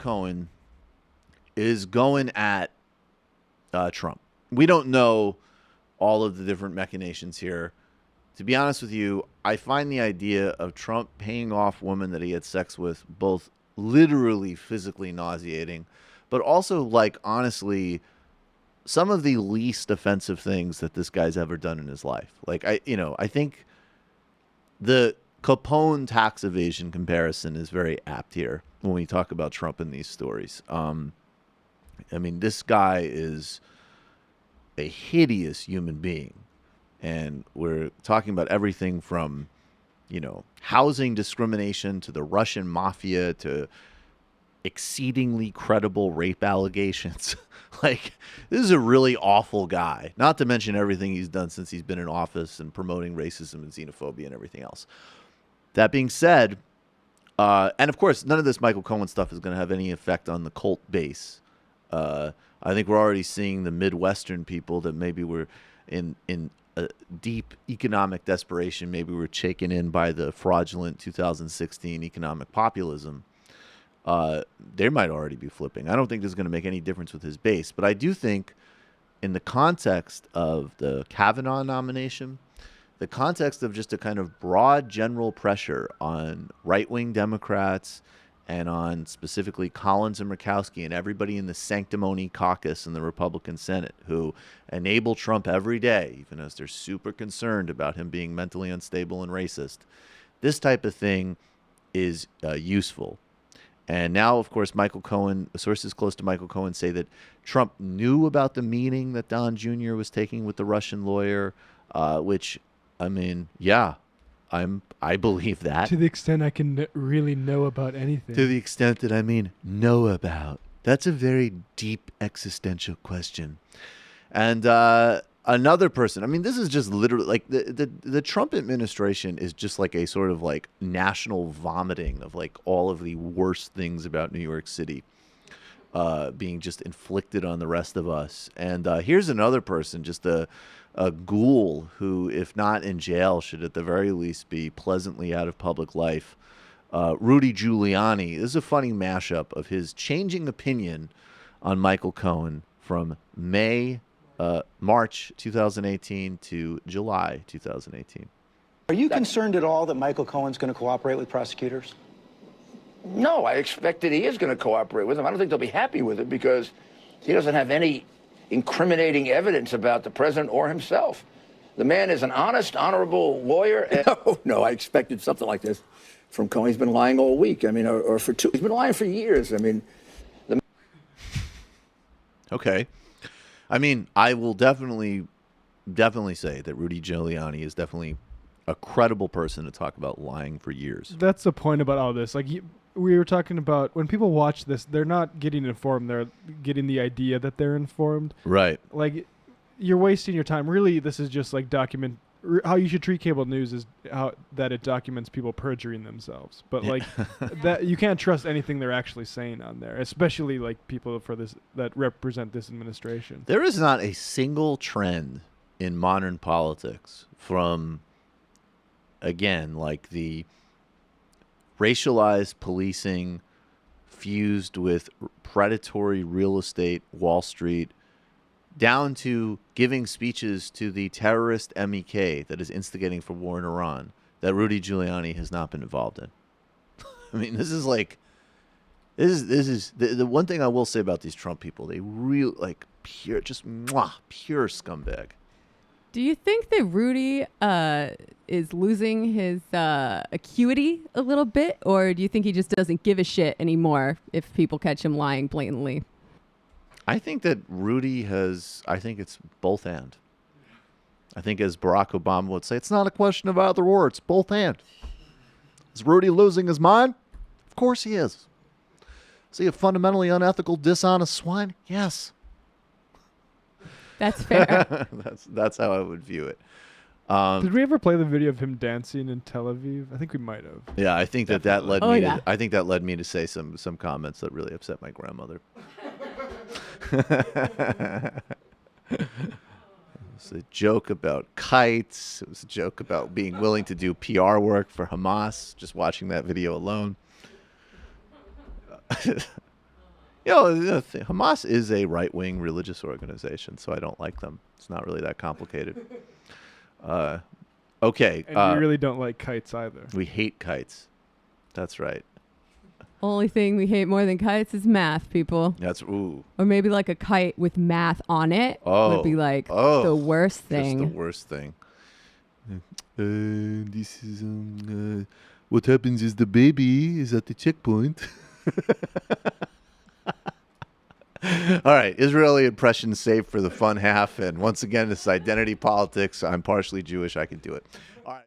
Cohen is going at Trump. We don't know all of the different machinations here. To be honest with you, I find the idea of Trump paying off women that he had sex with both literally physically nauseating, but also, like, honestly, some of the least offensive things that this guy's ever done in his life. Like, I think the Capone tax evasion comparison is very apt here when we talk about Trump in these stories. I mean, this guy is a hideous human being. And we're talking about everything from, housing discrimination to the Russian mafia to exceedingly credible rape allegations. Like, this is a really awful guy, not to mention everything he's done since he's been in office and promoting racism and xenophobia and everything else. That being said, and of course, none of this Michael Cohen stuff is going to have any effect on the cult base. I think we're already seeing the Midwestern people that maybe were in a deep economic desperation. Maybe we're shaken in by the fraudulent 2016 economic populism. They might already be flipping. I don't think this is going to make any difference with his base. But I do think in the context of the Kavanaugh nomination, the context of just a kind of broad general pressure on right-wing Democrats and on specifically Collins and Murkowski and everybody in the sanctimony caucus in the Republican Senate who enable Trump every day, even as they're super concerned about him being mentally unstable and racist. This type of thing is useful. And now, of course, Michael Cohen, sources close to Michael Cohen say that Trump knew about the meeting that Don Jr. was taking with the Russian lawyer, which, I mean, yeah, I believe that. To the extent I can really know about anything. To the extent that I mean know about. That's a very deep existential question. And another person, I mean, this is just literally like the Trump administration is just like a sort of like national vomiting of like all of the worst things about New York City being just inflicted on the rest of us. And here's another person, just a ghoul who, if not in jail, should at the very least be pleasantly out of public life. Rudy Giuliani. This is a funny mashup of his changing opinion on Michael Cohen from March 2018 to July 2018. Are you concerned at all that Michael Cohen's going to cooperate with prosecutors? No, I expect that he is going to cooperate with them. I don't think they'll be happy with it because he doesn't have any incriminating evidence about the president or himself. The man is an honest, honorable lawyer. No, I expected something like this from Cohen. He's been lying all week. I mean, or for two. He's been lying for years. I mean, Okay. I mean, I will definitely say that Rudy Giuliani is definitely a credible person to talk about lying for years. That's the point about all this. Like, we were talking about when people watch this, they're not getting informed. They're getting the idea that they're informed. Right. Like, you're wasting your time. Really, this is just like how you should treat cable news is how that it documents people perjuring themselves. But like that, you can't trust anything they're actually saying on there, especially like people that represent this administration. There is not a single trend in modern politics from, again, like the racialized policing fused with predatory real estate, Wall Street, down to giving speeches to the terrorist MEK that is instigating for war in Iran that Rudy Giuliani has not been involved in. I mean, this is the one thing I will say about these Trump people. They really like pure scumbag. Do you think that Rudy is losing his acuity a little bit, or do you think he just doesn't give a shit anymore if people catch him lying blatantly? I think that Rudy I think it's both and. I think as Barack Obama would say, it's not a question of either or, it's both and. Is Rudy losing his mind? Of course he is. Is he a fundamentally unethical, dishonest swine? Yes. That's fair. That's how I would view it. Did we ever play the video of him dancing in Tel Aviv? I think we might have. Yeah, I think that led me to. I think that led me to say some comments that really upset my grandmother. It was a joke about kites. It was a joke about being willing to do PR work for Hamas. Just watching that video alone. Hamas is a right-wing religious organization, so I don't like them. It's not really that complicated. Okay. And we really don't like kites either. We hate kites. That's right. Only thing we hate more than kites is math, people. That's ooh. Or maybe like a kite with math on it would be like the worst thing. Just the worst thing. This is what happens is the baby is at the checkpoint. All right, Israeli impressions saved for the fun half, and once again, this is identity politics. I'm partially Jewish. I can do it.